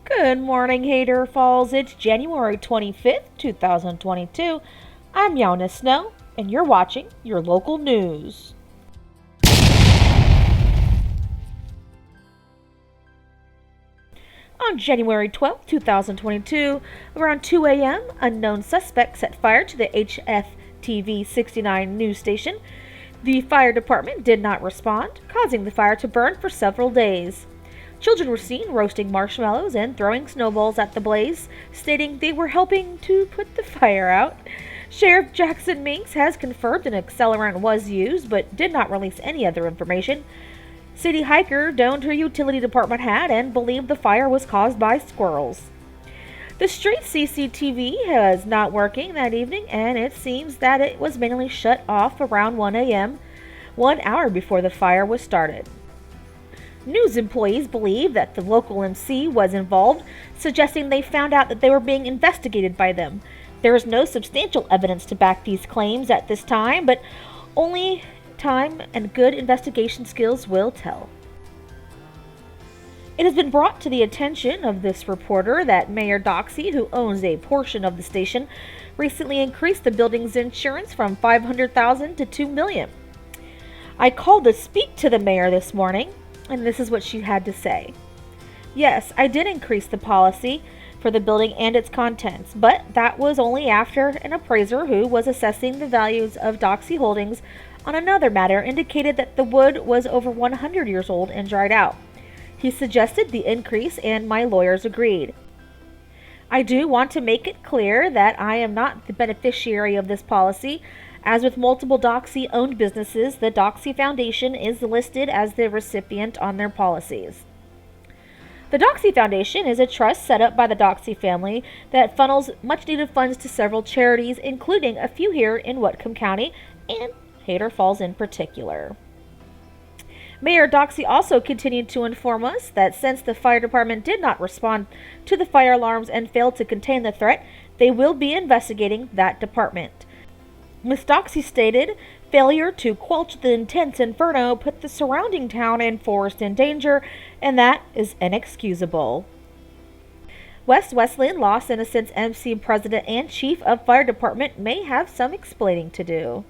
Good morning, Haytor Falls. It's January 25th, 2022. I'm MeownessSnow, and you're watching your local news. On January 12, 2022, around 2 a.m., unknown suspects set fire to the HFTV 69 news station. The fire department did not respond, causing the fire to burn for several days. Children were seen roasting marshmallows and throwing snowballs at the blaze, stating they were helping to put the fire out. Sheriff Jackson Minks has confirmed an accelerant was used, but did not release any other information. Sadie Hiker donned her utility department hat and believed the fire was caused by squirrels. The street CCTV was not working that evening, and it seems that it was manually shut off around 1 a.m., 1 hour before the fire was started. News employees believe that the local MC was involved, suggesting they found out that they were being investigated by them. There is no substantial evidence to back these claims at this time, but only time and good investigation skills will tell. It has been brought to the attention of this reporter that Mayor Doxie, who owns a portion of the station, recently increased the building's insurance from $500,000 to $2 million. I called to speak to the mayor this morning, and this is what she had to say. Yes, I did increase the policy for the building and its contents, but that was only after an appraiser who was assessing the values of Doxie Holdings on another matter indicated that the wood was over 100 years old and dried out. He suggested the increase, and my lawyers agreed. I do want to make it clear that I am not the beneficiary of this policy. As with multiple Doxie-owned businesses, the Doxie Foundation is listed as the recipient on their policies. The Doxie Foundation is a trust set up by the Doxie family that funnels much-needed funds to several charities, including a few here in Whatcom County and Haytor Falls in particular. Mayor Doxie also continued to inform us that since the fire department did not respond to the fire alarms and failed to contain the threat, they will be investigating that department. Ms. Doxie stated, failure to quench the intense inferno put the surrounding town and forest in danger, and that is inexcusable. West Wesleyan Los Innocents MC President and Chief of Fire Department may have some explaining to do.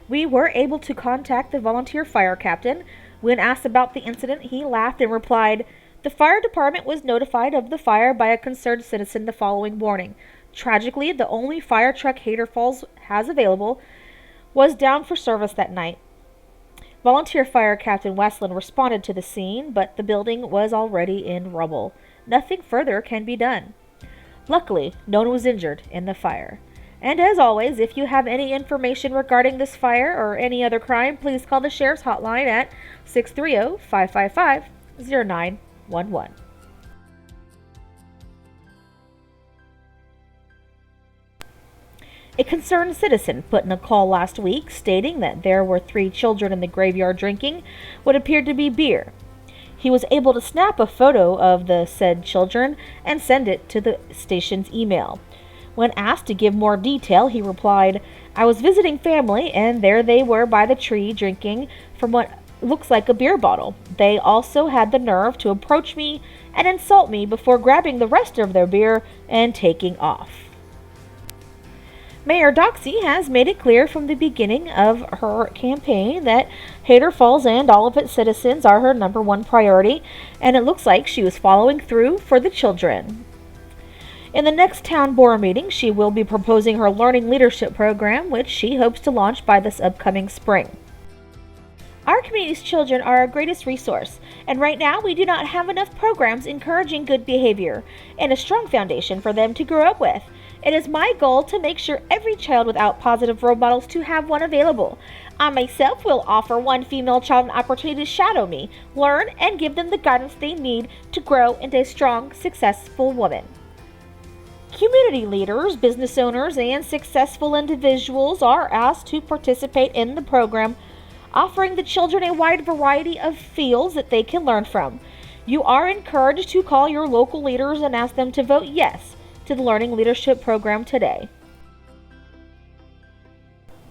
We were able to contact the volunteer fire captain. When asked about the incident, he laughed and replied, the fire department was notified of the fire by a concerned citizen the following morning. Tragically, the only fire truck Haytor Falls has available was down for service that night. Volunteer Fire Captain Westland responded to the scene, but the building was already in rubble. Nothing further can be done. Luckily, no one was injured in the fire. And as always, if you have any information regarding this fire or any other crime, please call the Sheriff's Hotline at 630-555-0911. A concerned citizen put in a call last week stating that there were 3 children in the graveyard drinking what appeared to be beer. He was able to snap a photo of the said children and send it to the station's email. When asked to give more detail, he replied, I was visiting family and there they were by the tree drinking from what looks like a beer bottle. They also had the nerve to approach me and insult me before grabbing the rest of their beer and taking off. Mayor Doxie has made it clear from the beginning of her campaign that Haytor Falls and all of its citizens are her #1 priority, and it looks like she was following through for the children. In the next town board meeting, she will be proposing her Learning Leadership program, which she hopes to launch by this upcoming spring. Our community's children are our greatest resource, and right now we do not have enough programs encouraging good behavior and a strong foundation for them to grow up with. It is my goal to make sure every child without positive role models to have one available. I myself will offer one female child an opportunity to shadow me, learn, and give them the guidance they need to grow into a strong, successful woman. Community leaders, business owners, and successful individuals are asked to participate in the program, offering the children a wide variety of fields that they can learn from. You are encouraged to call your local leaders and ask them to vote yes to the Learning Leadership program today.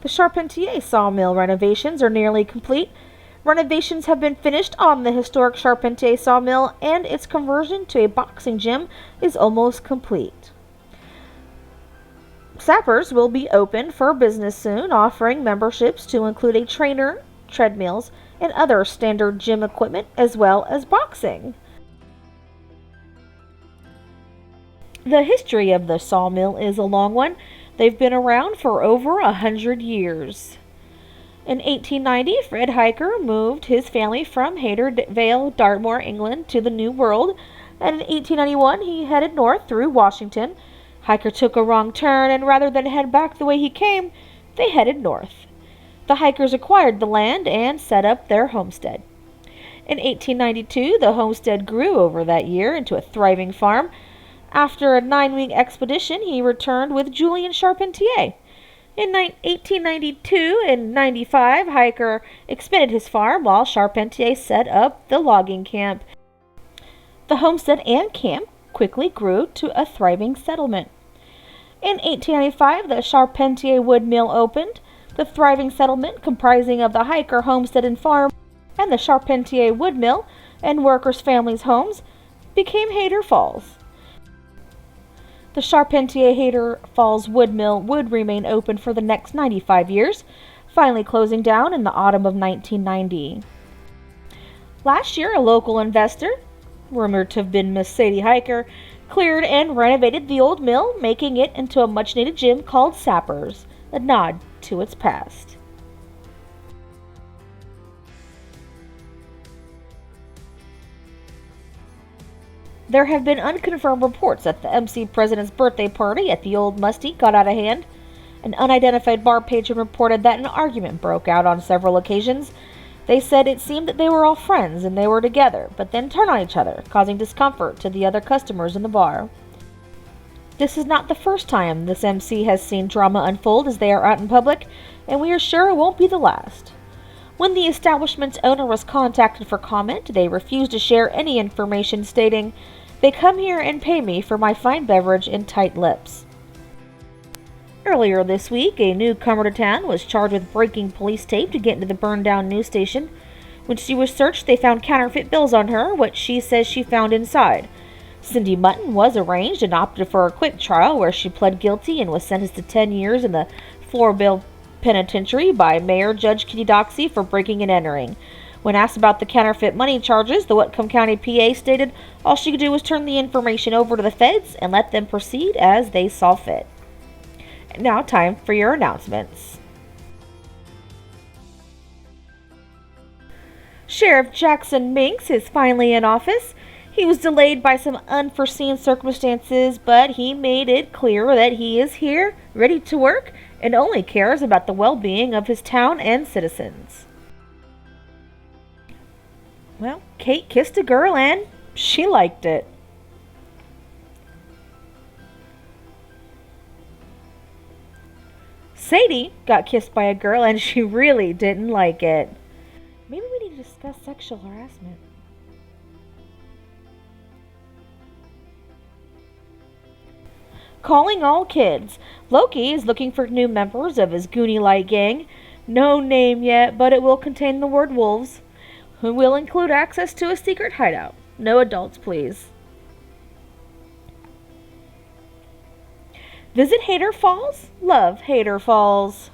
The Charpentier sawmill renovations are nearly complete. Renovations have been finished on the historic Charpentier sawmill, and its conversion to a boxing gym is almost complete. Sappers will be open for business soon, offering memberships to include a trainer, treadmills, and other standard gym equipment, as well as boxing. The history of the sawmill is a long one. They've been around for over 100 years. In 1890, Fred Hiker moved his family from Haytor Vale, Dartmoor, England, to the New World, and in 1891 he headed north through Washington. Hiker took a wrong turn, and rather than head back the way he came, they headed north. The Hikers acquired the land and set up their homestead. In 1892, the homestead grew over that year into a thriving farm. After a 9-week expedition, he returned with Julian Charpentier. In 1892 and 95, Hiker expanded his farm while Charpentier set up the logging camp. The homestead and camp quickly grew to a thriving settlement. In 1895, the Charpentier wood mill opened. The thriving settlement, comprising of the Hiker homestead and farm and the Charpentier wood mill and workers' families' homes, became Haytor Falls. The Charpentier Haytor Falls wood mill would remain open for the next 95 years, finally closing down in the autumn of 1990. Last year, a local investor, rumored to have been Miss Sadie Hiker, cleared and renovated the old mill, making it into a much-needed gym called Sappers, a nod to its past. There have been unconfirmed reports that the MC President's birthday party at the Old Musty got out of hand. An unidentified bar patron reported that an argument broke out on several occasions. They said it seemed that they were all friends and they were together, but then turned on each other, causing discomfort to the other customers in the bar. This is not the first time this MC has seen drama unfold as they are out in public, and we are sure it won't be the last. When the establishment's owner was contacted for comment, they refused to share any information, stating, "They come here and pay me for my fine beverage and tight lips." Earlier this week, a newcomer to town was charged with breaking police tape to get into the burned-down news station. When she was searched, they found counterfeit bills on her, which she says she found inside. Cindy Mutton was arraigned and opted for a quick trial where she pled guilty and was sentenced to 10 years in the Floorville Penitentiary by Mayor Judge KittyDoxie for breaking and entering. When asked about the counterfeit money charges, the Whatcom County PA stated all she could do was turn the information over to the feds and let them proceed as they saw fit. Now time for your announcements. Sheriff Jackson Minks is finally in office. He was delayed by some unforeseen circumstances, but he made it clear that he is here, ready to work, and only cares about the well-being of his town and citizens. Well, Kate kissed a girl and she liked it. Sadie got kissed by a girl and she really didn't like it. Maybe we need to discuss sexual harassment. Calling all kids. Loki is looking for new members of his Goonie-like gang. No name yet, but it will contain the word wolves, who will include access to a secret hideout. No adults, please. Visit Haytor Falls? Love Haytor Falls.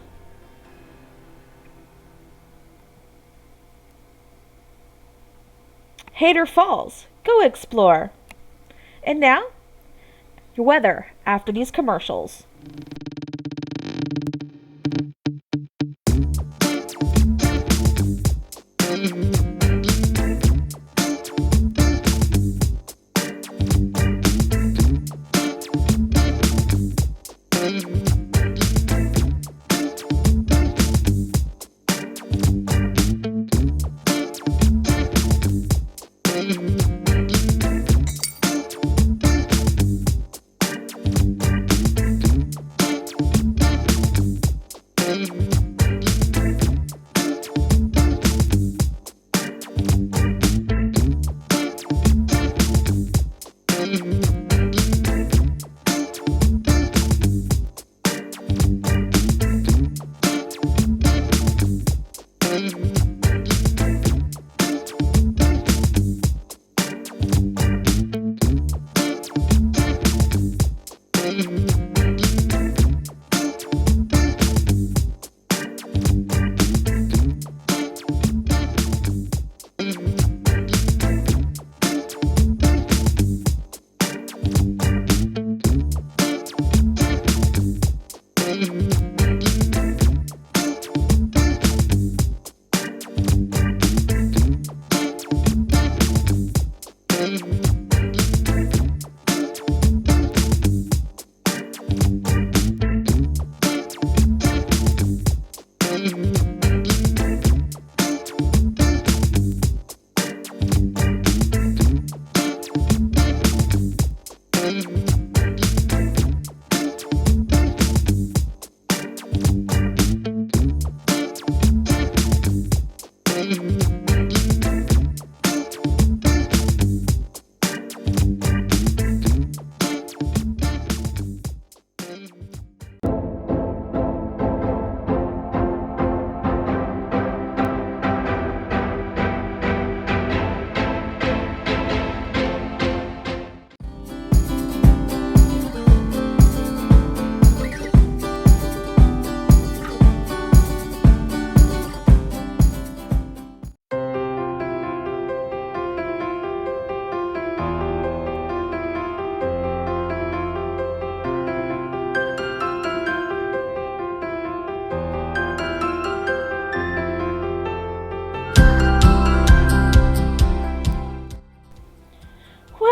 Haytor Falls. Go explore. And now, your weather after these commercials.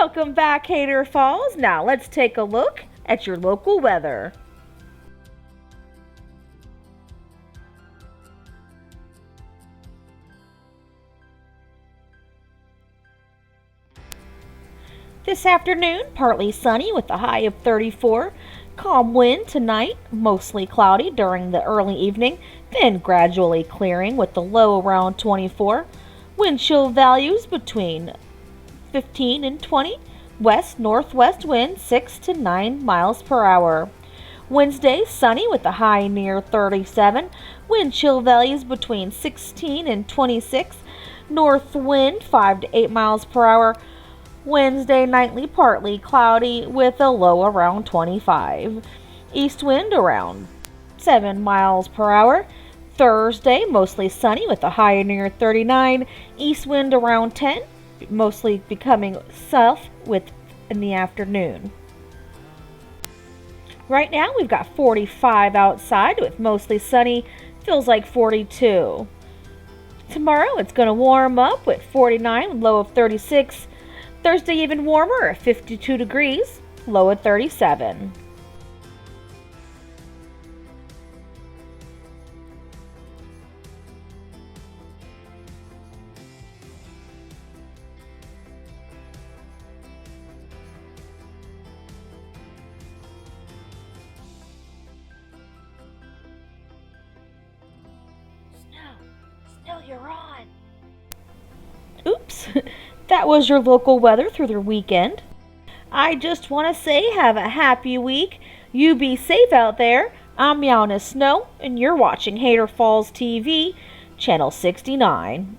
Welcome back, Haytor Falls. Now let's take a look at your local weather. This afternoon, partly sunny with a high of 34. Calm wind tonight, mostly cloudy during the early evening, then gradually clearing with the low around 24. Wind chill values between 15 and 20. West-northwest wind 6 to 9 miles per hour. Wednesday, sunny with a high near 37. Wind chill values between 16 and 26. North wind 5 to 8 miles per hour. Wednesday, nightly partly cloudy with a low around 25. East wind around 7 miles per hour. Thursday, mostly sunny with a high near 39. East wind around 10, mostly becoming south in the afternoon. Right now, we've got 45 outside with mostly sunny. Feels like 42. Tomorrow, it's going to warm up with 49, low of 36. Thursday even warmer at 52 degrees, low at 37. Snow, you're on. Oops. That was your local weather through the weekend. I just want to say have a happy week. You be safe out there. I'm MeownessSnow, and you're watching Haytor Falls TV, Channel 69.